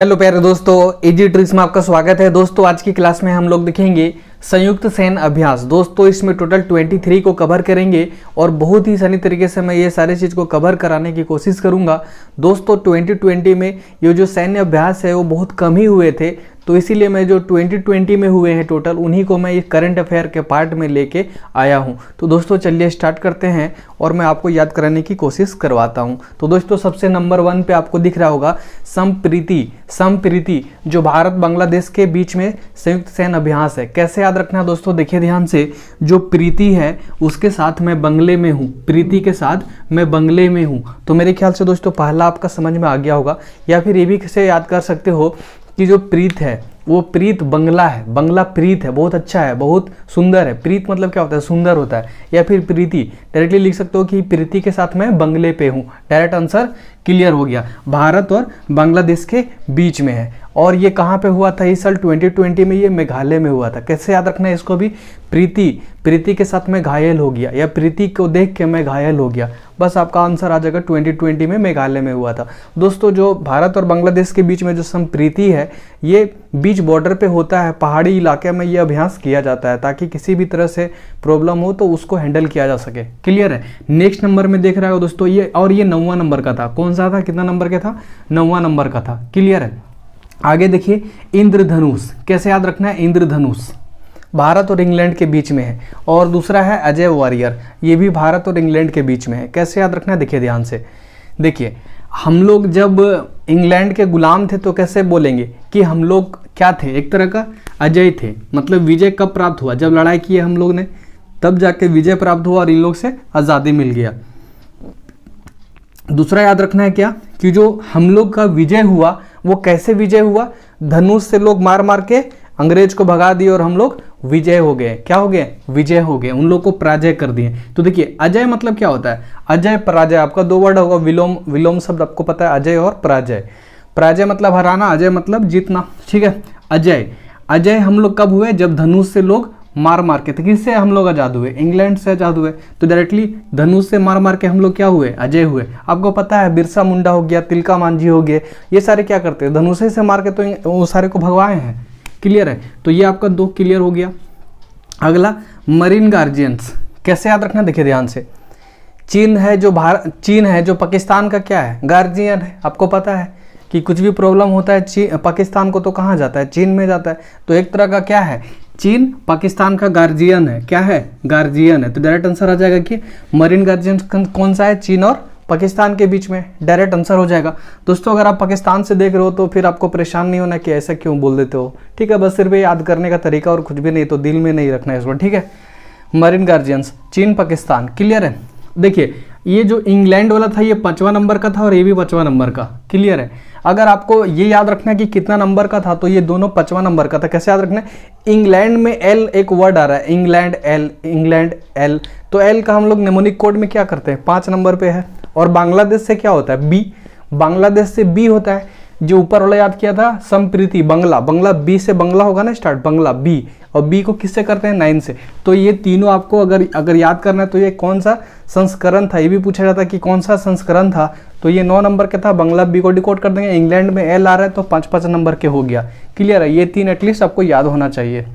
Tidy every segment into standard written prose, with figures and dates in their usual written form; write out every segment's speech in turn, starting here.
Hello प्यारे दोस्तों, easy tricks में आपका स्वागत है। दोस्तों आज की क्लास में हम लोग देखेंगे संयुक्त सैन्य अभ्यास। दोस्तों इसमें टोटल 23 को कवर करेंगे और बहुत ही सही तरीके से मैं ये सारे चीज़ को कवर कराने की कोशिश करूंगा। दोस्तों 2020 में ये जो सैन्य अभ्यास है वो बहुत कम ही हुए थे, तो इसीलिए मैं जो 2020 में हुए हैं टोटल उन्हीं को मैं ये करंट अफेयर के पार्ट में लेके आया हूँ। तो दोस्तों चलिए स्टार्ट करते हैं और मैं आपको याद कराने की कोशिश करवाता हूँ। तो दोस्तों सबसे नंबर 1 पे आपको दिख रहा होगा संप्रीति जो भारत बांग्लादेश के बीच में संयुक्त सैन्य अभ्यास है। कैसे याद रखना है दोस्तों, देखिए ध्यान से, जो प्रीति है उसके साथ मैं बंगले में हूँ, प्रीति के साथ मैं बंगले में हूँ। तो मेरे ख्याल से दोस्तों पहला आपका समझ में आ गया होगा, या फिर ये भी कैसे याद कर सकते हो कि जो प्रीत है वो प्रीत बंगला है, बंगला प्रीत है, बहुत अच्छा है, बहुत सुंदर है। प्रीत मतलब क्या होता है, सुंदर होता है। या फिर प्रीति डायरेक्टली लिख सकते हो कि प्रीति के साथ मैं बंगले पे हूँ। डायरेक्ट आंसर क्लियर हो गया, भारत और बांग्लादेश के बीच में है। और ये कहाँ पे हुआ था इस साल 2020 में, ये मेघालय में हुआ था। कैसे याद रखना है इसको भी, प्रीति के साथ मैं घायल हो गया, या प्रीति को देख के मैं घायल हो गया। बस आपका आंसर आ जाएगा 2020 में मेघालय में हुआ था। दोस्तों जो भारत और बांग्लादेश के बीच में जो संप्रीति है, ये बीच बॉर्डर पे होता है, पहाड़ी इलाके में ये अभ्यास किया जाता है ताकि किसी भी तरह से प्रॉब्लम हो तो उसको हैंडल किया जा सके। क्लियर है। नेक्स्ट नंबर में देख रहा हो दोस्तों ये, और ये 9वां नंबर का था। कौन सा था, कितना नंबर का था, 9वां नंबर का था। क्लियर है। आगे देखिए इंद्रधनुष। कैसे याद रखना है, इंद्रधनुष भारत और इंग्लैंड के बीच में है। और दूसरा है अजय वॉरियर, ये भी भारत और इंग्लैंड के बीच में है। कैसे याद रखना है, देखिए ध्यान से, देखिए हम लोग जब इंग्लैंड के गुलाम थे तो कैसे बोलेंगे कि हम लोग क्या थे, एक तरह का अजय थे। मतलब विजय कब प्राप्त हुआ, जब लड़ाई की है हम लोग ने तब जाके विजय प्राप्त हुआ और इन लोग से आज़ादी मिल गया। दूसरा याद रखना है क्या, कि जो हम लोग का विजय हुआ वो कैसे विजय हुआ, धनुष से लोग मार मार के अंग्रेज को भगा दिए और हम लोग विजय हो गए। क्या हो गए, विजय हो गए, उन लोग को पराजय कर दिए। तो देखिए अजय मतलब क्या होता है, अजय पराजय, आपका 2 वर्ड होगा, विलोम शब्द आपको पता है, अजय और पराजय। पराजय मतलब हराना, अजय मतलब जीतना। ठीक है। अजय हम लोग कब हुए, जब धनुष से लोग मार मार के, तो किससे हम लोग आजाद हुए, इंग्लैंड से आजाद हुए। तो डायरेक्टली धनुष से मार मार के हम लोग क्या हुए, अजय हुए। आपको पता है बिरसा मुंडा हो गया, तिलका मांझी हो गए, ये सारे क्या करते हैं, धनुष से मार के तो वो सारे को भगवाए हैं। क्लियर है। तो ये आपका 2 क्लियर हो गया। अगला मरीन गार्जियंस। कैसे याद रखना, देखिए ध्यान से, चीन है जो पाकिस्तान का क्या है, गार्जियन है। आपको पता है कि कुछ भी प्रॉब्लम होता है पाकिस्तान को तो कहाँ जाता है, चीन में जाता है। तो एक तरह का क्या है, चीन पाकिस्तान का गार्जियन है। क्या है, गार्जियन है। तो डायरेक्ट आंसर आ जाएगा कि मरीन गार्जियन कौन सा है, चीन और पाकिस्तान के बीच में। डायरेक्ट आंसर हो जाएगा। दोस्तों अगर आप पाकिस्तान से देख रहे हो तो फिर आपको परेशान नहीं होना कि ऐसा क्यों बोल देते हो। ठीक है, बस सिर्फ ये याद करने का तरीका और कुछ भी नहीं, तो दिल में नहीं रखना है इसको। ठीक है, मरीन गार्जियंस, चीन पाकिस्तान। क्लियर है। देखिए ये जो इंग्लैंड वाला था ये 5वां नंबर का था और ये भी 5वां नंबर का। क्लियर है। अगर आपको ये याद रखना है कि कितना नंबर का था, तो ये दोनों 5वां नंबर का था। कैसे याद रखना है, इंग्लैंड में एल एक वर्ड आ रहा है, इंग्लैंड एल। तो एल का हम लोग नेमोनिक कोड में क्या करते हैं, 5 नंबर पे है। और बांग्लादेश से क्या होता है, बी, बांग्लादेश से बी होता है। जो ऊपर वाला याद किया था संप्रीति, बंगला बी से बंगला होगा ना स्टार्ट, बंगला बी, और बी को किससे करते हैं, 9 से। तो ये तीनों आपको अगर याद करना है तो ये कौन सा संस्करण था, ये भी पूछा जाता है कि कौन सा संस्करण था। तो ये 9 नंबर का था, बंगला बी को डिकोड कर देंगे। इंग्लैंड में एल आ रहा है तो 5 नंबर के हो गया। क्लियर है। ये 3 एटलीस्ट आपको याद होना चाहिए।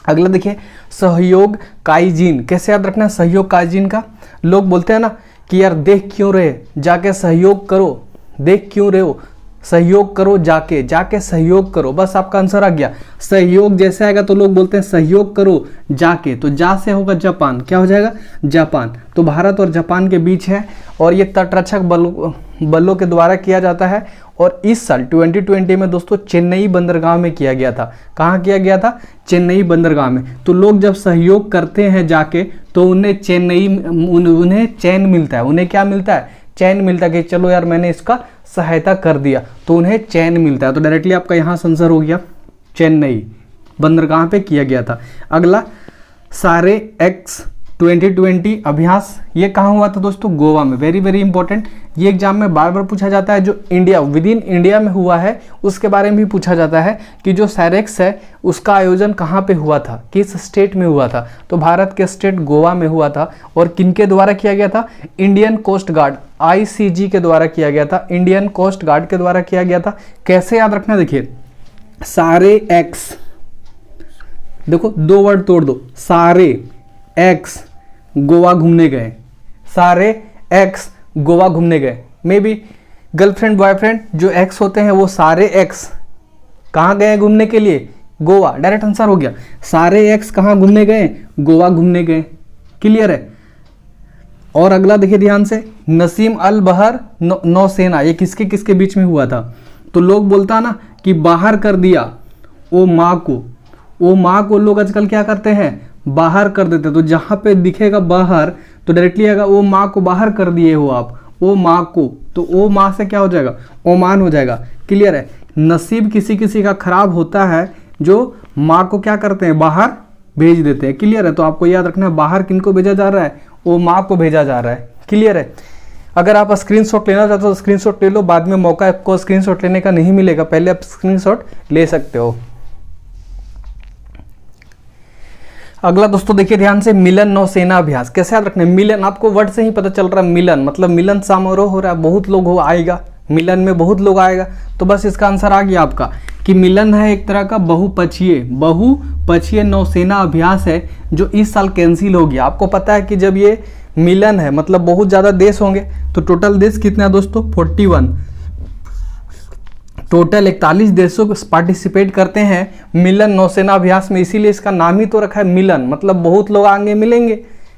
अगला देखिए सहयोग काइजिन। कैसे याद रखना है, सहयोग काइजिन का, लोग बोलते हैं ना कि यार देख क्यों रहे, जाके सहयोग करो, देख क्यों रहे हो, सहयोग करो, जाके सहयोग करो। बस आपका आंसर आ गया। सहयोग जैसे आएगा तो लोग बोलते हैं सहयोग करो जाके, तो जा से होगा जापान। क्या हो जाएगा, जापान। तो भारत और जापान के बीच है और ये तटरक्षक बलों के द्वारा किया जाता है। और इस साल 2020 में दोस्तों चेन्नई बंदरगाह में किया गया था। कहाँ किया गया था, चेन्नई बंदरगाह में। तो लोग जब सहयोग करते हैं जाके तो उन्हें चैन मिलता है। उन्हें क्या मिलता है, चैन मिलता है कि चलो यार मैंने इसका सहायता कर दिया, तो उन्हें चैन मिलता है। तो डायरेक्टली आपका यहाँ आंसर हो गया, चेन्नई बंदरगाह पे किया गया था। अगला सारे एक्स 2020 अभ्यास ये कहाँ हुआ था दोस्तों? गोवा में। वेरी वेरी इंपॉर्टेंट, ये एग्जाम में बार बार पूछा जाता है। जो इंडिया विद इन इंडिया में हुआ है उसके बारे में भी पूछा जाता है कि जो साइरेक्स है उसका आयोजन कहाँ पे हुआ था, किस स्टेट में हुआ था? तो भारत के स्टेट गोवा में हुआ था। और किनके द्वारा किया गया था? इंडियन कोस्ट गार्ड ICG के द्वारा किया गया था। इंडियन कोस्ट गार्ड के द्वारा किया गया था। कैसे याद रखना, देखिए सारे एक्स, देखो 2 वर्ड तोड़ दो, सारे एक्स गोवा घूमने गए, सारे एक्स गोवा घूमने गए। मे बी गर्लफ्रेंड बॉयफ्रेंड जो एक्स होते हैं वो सारे एक्स कहाँ गए घूमने के लिए? गोवा। डायरेक्ट आंसर हो गया। सारे एक्स कहाँ घूमने गए? गोवा घूमने गए। क्लियर है? और अगला देखिए ध्यान से, नसीम अल बहर नौसेना, ये किसके किसके बीच में हुआ था? तो लोग बोलता ना कि बाहर कर दिया ओ माँ को, ओ माँ को लोग आजकल क्या करते हैं? बाहर कर देते। तो जहां पे दिखेगा बाहर तो डायरेक्टली आएगा ओ माँ को बाहर कर दिए हो आप, ओ माँ को। तो ओ माँ से क्या हो जाएगा? ओमान हो जाएगा। क्लियर है? नसीब किसी किसी का खराब होता है जो माँ को क्या करते हैं? बाहर भेज देते हैं। क्लियर है? तो आपको याद रखना है बाहर किनको भेजा जा रहा है? ओ माँ को भेजा जा रहा है। क्लियर है? अगर आप स्क्रीनशॉट लेना चाहते हो तो स्क्रीनशॉट ले लो, बाद में मौका आपको स्क्रीनशॉट लेने का नहीं मिलेगा, पहले आप स्क्रीनशॉट ले सकते हो। अगला दोस्तों देखिए ध्यान से, मिलन नौसेना अभ्यास। कैसे याद रखना है? मिलन, आपको वर्ड से ही पता चल रहा है मिलन मतलब मिलन समारोह हो रहा है, बहुत लोग हो आएगा, मिलन में बहुत लोग आएगा। तो बस इसका आंसर आ गया आपका कि मिलन है एक तरह का बहुपक्षीय नौसेना अभ्यास है जो इस साल कैंसिल हो गया। आपको पता है कि जब ये मिलन है मतलब बहुत ज़्यादा देश होंगे, तो टोटल देश कितना है दोस्तों? 41। टोटल 41 देशों को पार्टिसिपेट करते हैं मिलन नौसेना अभ्यास में, इसीलिए इसका नाम ही तो रखा है मिलन, मतलब बहुत लोग आगे मिलेंगे।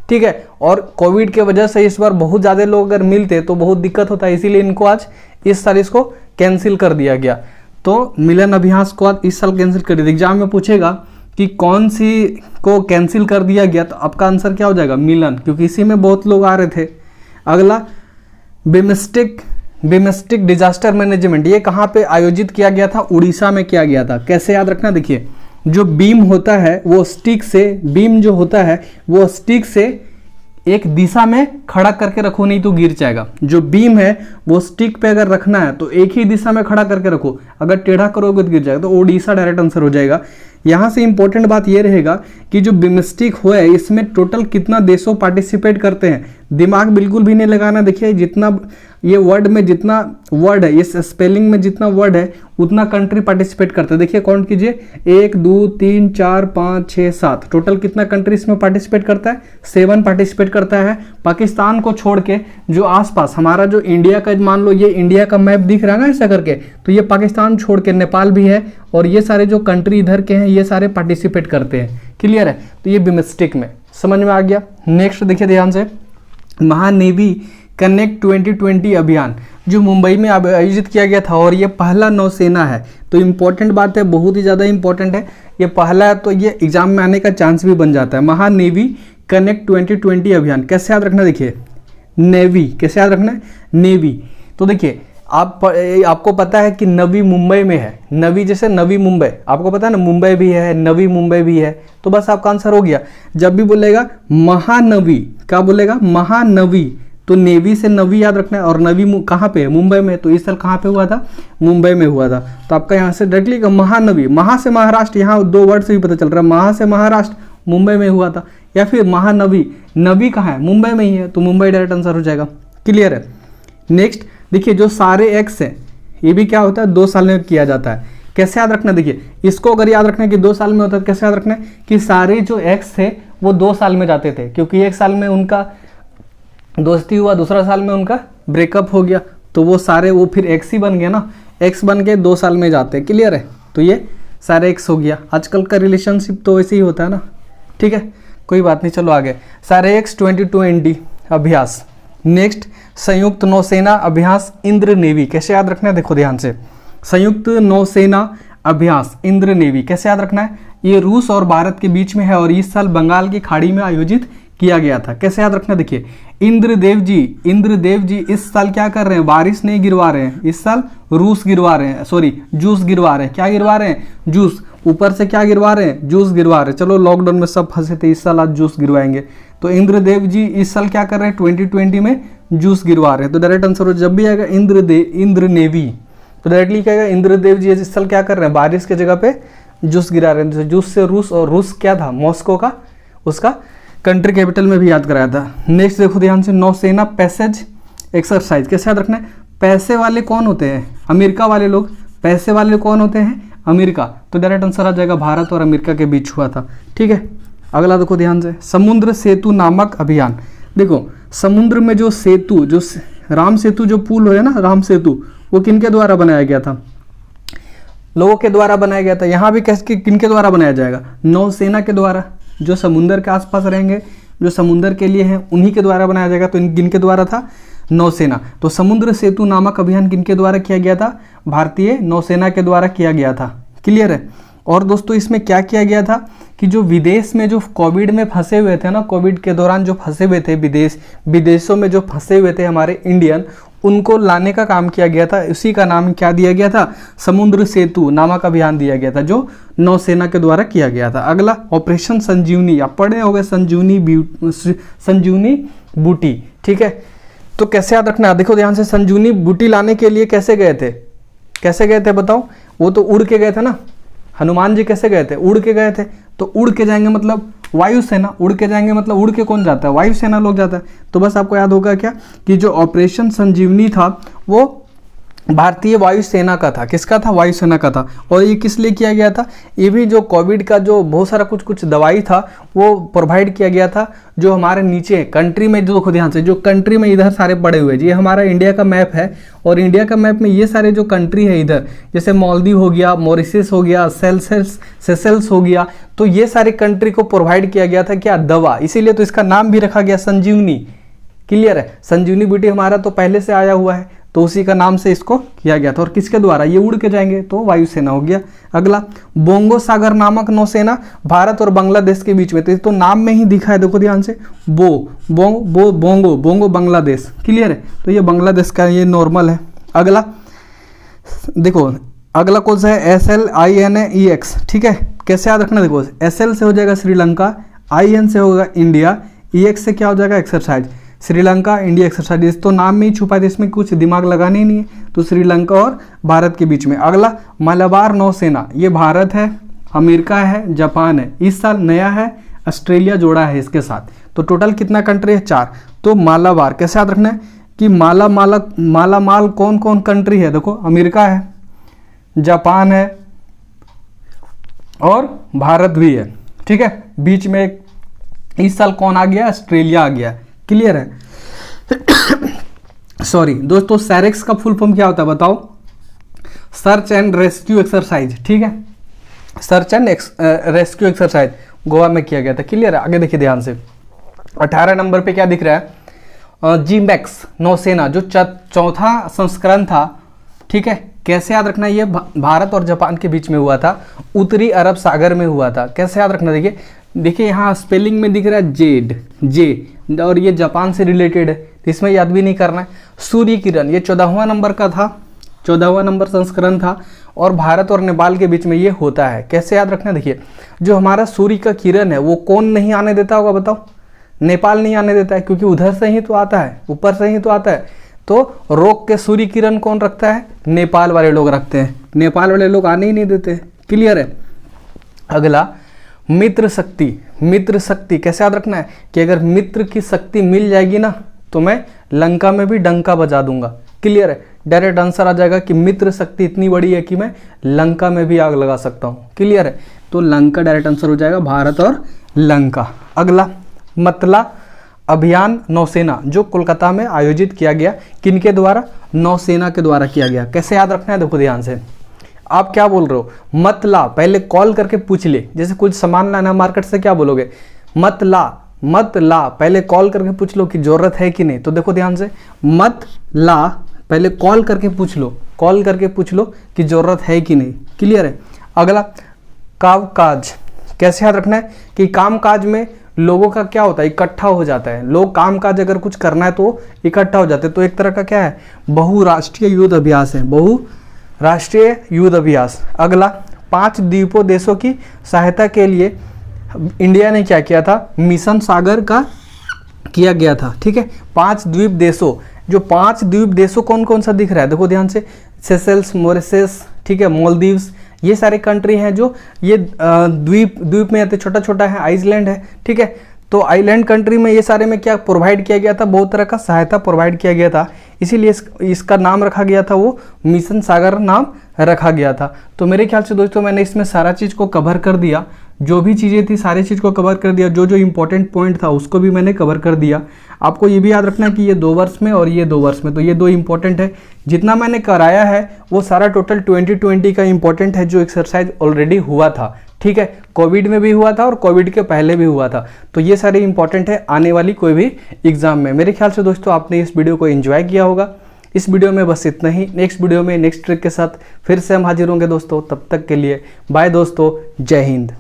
ठीक है? और कोविड के वजह से इस बार बहुत ज़्यादा लोग अगर मिलते तो बहुत दिक्कत होता है, इसीलिए इनको आज इस साल इसको कैंसिल कर दिया गया। तो मिलन अभ्यास को आज इस साल कैंसिल कर दिया। एग्जाम में पूछेगा कि कौन सी को कैंसिल कर दिया गया, तो आपका आंसर क्या हो जाएगा? मिलन, क्योंकि इसी में बहुत लोग आ रहे थे। अगला बिम्स्टेक डिजास्टर मैनेजमेंट, ये कहाँ पे आयोजित किया गया था? उड़ीसा में किया गया था। कैसे याद रखना? देखिए जो बीम होता है वो स्टिक से, बीम जो होता है वो स्टिक से एक दिशा में खड़ा करके रखो, नहीं तो गिर जाएगा। जो बीम है वो स्टिक पे अगर रखना है तो एक ही दिशा में खड़ा करके रखो, अगर टेढ़ा करोगे तो गिर जाएगा। तो ओडिशा डायरेक्ट आंसर हो जाएगा। यहाँ से इंपॉर्टेंट बात ये रहेगा कि जो बिम्स्टेक हो है इसमें टोटल कितना देशों पार्टिसिपेट करते हैं, दिमाग बिल्कुल भी नहीं लगाना। देखिए जितना ये वर्ड में जितना वर्ड है, इस स्पेलिंग में जितना वर्ड है उतना कंट्री पार्टिसिपेट करते हैं। देखिए काउंट कीजिए, 1 2 3 4 5 6 7, टोटल कितना कंट्री इसमें पार्टिसिपेट करता है? 7 पार्टिसिपेट करता है। पाकिस्तान को छोड़ के जो आसपास हमारा जो इंडिया का, मान लो ये इंडिया का मैप दिख रहा है ना ऐसा करके, तो ये पाकिस्तान छोड़ के नेपाल भी है, और ये सारे जो कंट्री इधर के हैं ये सारे पार्टिसिपेट करते हैं। क्लियर है? तो ये बिम्स्टेक में समझ में आ गया। नेक्स्ट देखिए ध्यान से, महानेवी कनेक्ट 2020 अभियान जो मुंबई में आयोजित किया गया था, और ये पहला नौसेना है। तो इंपॉर्टेंट बात है, बहुत ही ज़्यादा इंपॉर्टेंट है, ये पहला है तो ये एग्जाम में आने का चांस भी बन जाता है। महानेवी कनेक्ट 2020 अभियान कैसे याद रखना? देखिए नेवी, कैसे याद रखना है? नेवी। तो देखिए आपको पता है कि नवी मुंबई में है, नवी जैसे नवी मुंबई, आपको पता है ना, मुंबई भी है, नवी मुंबई भी है, तो बस आपका आंसर हो गया। जब भी बोलेगा महानवी, क्या बोलेगा? महानवी, तो नेवी से नवी याद रखना है। और नवी कहाँ पे है? मुंबई में। तो इस साल कहाँ पे हुआ था? मुंबई में हुआ था। तो आपका यहाँ से डायरेक्टली महानवी, महा से महाराष्ट्र, यहाँ 2 वर्ड से भी पता चल रहा है, महा से महाराष्ट्र मुंबई में हुआ था। या फिर महानवी, नवी कहाँ है? मुंबई में ही है, तो मुंबई डायरेक्ट आंसर हो जाएगा। क्लियर है? नेक्स्ट देखिए, जो सारे एक्स है ये भी क्या होता है? 2 साल में किया जाता है। कैसे याद रखना? देखिए इसको अगर याद रखना है कि 2 साल में होता है, कैसे याद रखना है कि सारे जो एक्स थे वो 2 साल में जाते थे, क्योंकि 1 साल में उनका दोस्ती हुआ, दूसरा साल में उनका ब्रेकअप हो गया, तो वो सारे वो फिर एक्स ही बन गया ना, एक्स बन के 2 साल में जाते हैं। क्लियर है? तो ये सारे एक्स हो गया। आजकल का रिलेशनशिप तो वैसे ही होता है ना। ठीक है, कोई बात नहीं, चलो आगे। सारे एक्स 2020 अभ्यास। नेक्स्ट संयुक्त नौसेना अभ्यास इंद्र नेवी, कैसे याद रखना है? देखो ध्यान से, संयुक्त नौसेना अभ्यास इंद्र नेवी कैसे याद रखना है? ये रूस और भारत के बीच में है, और इस साल बंगाल की खाड़ी में आयोजित किया गया था। कैसे याद रखना? देखिए इंद्रदेव जी इस साल क्या कर रहे हैं? बारिश नहीं गिरवा रहे हैं, इस साल रूस गिरवा रहे हैं, सॉरी जूस गिरवा रहे हैं। क्या गिरवा रहे हैं? जूस। ऊपर से क्या गिरवा रहे हैं, जूस गिरवा रहे हैं। चलो लॉकडाउन में सब फंसे थे, इस साल आज जूस गिरवाएंगे। तो इंद्रदेव जी इस साल क्या कर रहे हैं, 2020 में जूस गिरवा रहे हैं। तो डायरेक्ट आंसर हो, जब भी आएगा इंद्र नेवी तो डायरेक्टली क्या आएगा, इंद्रदेव जी इस साल क्या कर रहे हैं, बारिश की जगह पे जूस गिरा रहे हैं। जैसे जूस से रूस, और रूस क्या था, मॉस्को का, उसका कंट्री कैपिटल में भी याद कराया था। नेक्स्ट देखो ध्यान से, नौसेना पैसेज एक्सरसाइज कैसे याद रखना है। पैसे वाले कौन होते हैं, अमेरिका वाले लोग। पैसे वाले कौन होते हैं, अमेरिका। तो डायरेक्ट आंसर आ जाएगा भारत और अमेरिका के बीच हुआ था। ठीक है, अगला देखो ध्यान से, समुद्र सेतु नामक अभियान। देखो समुद्र में जो सेतु, जो राम सेतु जो पुल है ना, राम सेतु, वो किनके द्वारा बनाया गया था, लोगों के द्वारा बनाया गया था। यहाँ भी कैसे, किनके द्वारा बनाया जाएगा, नौसेना के द्वारा। जो समुद्र के आसपास रहेंगे, जो समुद्र के लिए हैं, उन्हीं के द्वारा बनाया जाएगा। तो किनके द्वारा था, नौसेना। तो समुद्र सेतु नामक अभियान किनके द्वारा किया गया था, भारतीय नौसेना के द्वारा किया गया था। क्लियर है। और दोस्तों इसमें क्या किया गया था कि जो विदेश में जो कोविड में फंसे हुए थे ना, कोविड के दौरान जो फंसे हुए थे विदेशों में जो फंसे हुए थे हमारे इंडियन, उनको लाने का काम किया गया था। उसी का नाम क्या दिया गया था, समुद्र सेतु नामक अभियान दिया गया था, जो नौसेना के द्वारा किया गया था। अगला ऑपरेशन संजीवनी, आप पढ़े हो गए, संजीवनी बूटी। ठीक है, तो कैसे याद रखना है, देखो ध्यान से, संजीवनी बूटी लाने के लिए कैसे गए थे, कैसे गए थे बताओ, वो तो उड़ के गए थे ना। हनुमान जी कैसे गए थे, उड़ के गए थे। तो उड़ के जाएंगे मतलब वायुसेना, उड़ के जाएंगे मतलब उड़ के कौन जाता है, वायुसेना लोग जाता है। तो बस आपको याद होगा क्या कि जो ऑपरेशन संजीवनी था वो भारतीय वायुसेना का था। किसका था, वायुसेना का था। और ये किस लिए किया गया था, ये भी जो कोविड का जो बहुत सारा कुछ दवाई था वो प्रोवाइड किया गया था। जो हमारे नीचे कंट्री में, जो देखो ध्यान से, जो कंट्री में इधर सारे पड़े हुए, ये हमारा इंडिया का मैप है। और इंडिया का मैप में ये सारे जो कंट्री है इधर, जैसे मालदीव हो गया, मॉरिशस हो गया, सेशेल्स हो गया, तो ये सारे कंट्री को प्रोवाइड किया गया था क्या, दवा। इसीलिए तो इसका नाम भी रखा गया संजीवनी। क्लियर है, संजीवनी बूटी हमारा तो पहले से आया हुआ है, तो उसी का नाम से इसको किया गया था। और किसके द्वारा, ये उड़ के जाएंगे तो वायुसेना हो गया। अगला बोंगो सागर नामक नौसेना भारत और बांग्लादेश के बीच में। तो नाम में ही दिखा है, देखो ध्यान से, बोंगो बांग्लादेश। क्लियर है, तो ये बांग्लादेश का, ये नॉर्मल है। अगला देखो, अगला कौन सा है, SLINEX। ठीक है, कैसे याद रखना, देखो SL से हो जाएगा श्रीलंका, IN से होगा इंडिया, EX से क्या हो जाएगा, एक्सरसाइज। श्रीलंका इंडिया एक्सरसाइज, तो नाम में ही छुपा है, इसमें कुछ दिमाग लगाने ही नहीं है। तो श्रीलंका और भारत के बीच में। अगला मलाबार नौसेना, ये भारत है, अमेरिका है, जापान है, इस साल नया है, ऑस्ट्रेलिया जोड़ा है इसके साथ। तो टोटल कितना कंट्री है, 4। तो मालाबार कैसे याद रखना है कि मालामाल कौन कौन कंट्री है, देखो अमेरिका है, जापान है और भारत भी है। ठीक है, बीच में इस साल कौन आ गया, ऑस्ट्रेलिया आ गया। क्लियर है। सॉरी दोस्तों, सैरेक्स का फुल फॉर्म क्या होता है बताओ, सर्च एंड रेस्क्यू एक्सरसाइज। ठीक है, search and rescue exercise Goa में किया गया था। क्लियर है, आगे देखिए ध्यान से, 18 नंबर पे क्या दिख रहा है, GMAX नौसेना, जो चौथा संस्करण था। ठीक है, कैसे याद रखना, ये भारत और जापान के बीच में हुआ था, उत्तरी अरब सागर में हुआ था। कैसे याद रखना, देखिए यहाँ स्पेलिंग में दिख रहा है जे, और ये जापान से रिलेटेड है, तो इसमें याद भी नहीं करना है। सूर्य किरण, ये 14वां नंबर का था, 14वां नंबर संस्करण था, और भारत और नेपाल के बीच में ये होता है। कैसे याद रखना, देखिए जो हमारा सूर्य का किरण है वो कौन नहीं आने देता होगा बताओ, नेपाल नहीं आने देता है, क्योंकि उधर से ही तो आता है, ऊपर से ही तो आता है। तो रोक के सूर्य किरण कौन रखता है, नेपाल वाले लोग रखते हैं, नेपाल वाले लोग आने ही नहीं देते। क्लियर है। अगला मित्र शक्ति कैसे याद रखना है कि अगर मित्र की शक्ति मिल जाएगी ना तो मैं लंका में भी डंका बजा दूंगा। क्लियर है, डायरेक्ट आंसर आ जाएगा कि मित्र शक्ति इतनी बड़ी है कि मैं लंका में भी आग लगा सकता हूँ। क्लियर है, तो लंका डायरेक्ट आंसर हो जाएगा, भारत और लंका। अगला मतला अभियान नौसेना, जो कोलकाता में आयोजित किया गया, किनके द्वारा, नौसेना के द्वारा किया गया। कैसे याद रखना है, देखो ध्यान से, आप क्या बोल रहे हो, मत ला, पहले कॉल करके पूछ ले। जैसे कुछ सामान लाना मार्केट से, क्या बोलोगे, मत ला, पहले कॉल करके पूछ लो कि जरूरत है कि नहीं। तो देखो ध्यान से, मत ला, पहले कॉल करके पूछ लो कि जरूरत है कि नहीं। क्लियर है। अगला कामकाज, कैसे याद रखना है कि कामकाज में लोगों का क्या होता है, इकट्ठा हो जाता है। लोग कामकाज अगर कुछ करना है तो इकट्ठा हो जाते हैं। तो एक तरह का क्या है, बहुराष्ट्रीय युद्ध अभ्यास है, बहुराष्ट्रीय युद्ध अभ्यास। अगला 5 द्वीपों देशों की सहायता के लिए इंडिया ने क्या किया था, मिशन सागर का किया गया था। ठीक है, 5 द्वीप देशों, जो 5 द्वीप देशों कौन कौन सा दिख रहा है, देखो ध्यान से, सेशेल्स, मॉरिशस, ठीक है, मालदीव्स, ये सारे कंट्री हैं जो ये द्वीप में आते, छोटा छोटा है, आइसलैंड है। ठीक है, तो आइलैंड कंट्री में ये सारे में क्या प्रोवाइड किया गया था, बहुत तरह का सहायता प्रोवाइड किया गया था, इसीलिए इसका नाम रखा गया था, वो मिशन सागर नाम रखा गया था। तो मेरे ख्याल से दोस्तों मैंने इसमें सारा चीज़ को कवर कर दिया, जो भी चीज़ें थी सारी चीज़ को कवर कर दिया, जो जो इंपॉर्टेंट पॉइंट था उसको भी मैंने कवर कर दिया। आपको ये भी याद रखना कि ये 2 वर्ष में और ये 2 वर्ष में, तो ये 2 इंपॉर्टेंट है। जितना मैंने कराया है वो सारा टोटल 2020 का इंपॉर्टेंट है, जो एक्सरसाइज ऑलरेडी हुआ था। ठीक है, कोविड में भी हुआ था और कोविड के पहले भी हुआ था, तो ये सारे इंपॉर्टेंट है आने वाली कोई भी एग्जाम में। मेरे ख्याल से दोस्तों आपने इस वीडियो को एंजॉय किया होगा। इस वीडियो में बस इतना ही। नेक्स्ट वीडियो में नेक्स्ट ट्रिक के साथ फिर से हम हाजिर होंगे दोस्तों। तब तक के लिए बाय दोस्तों, जय हिंद।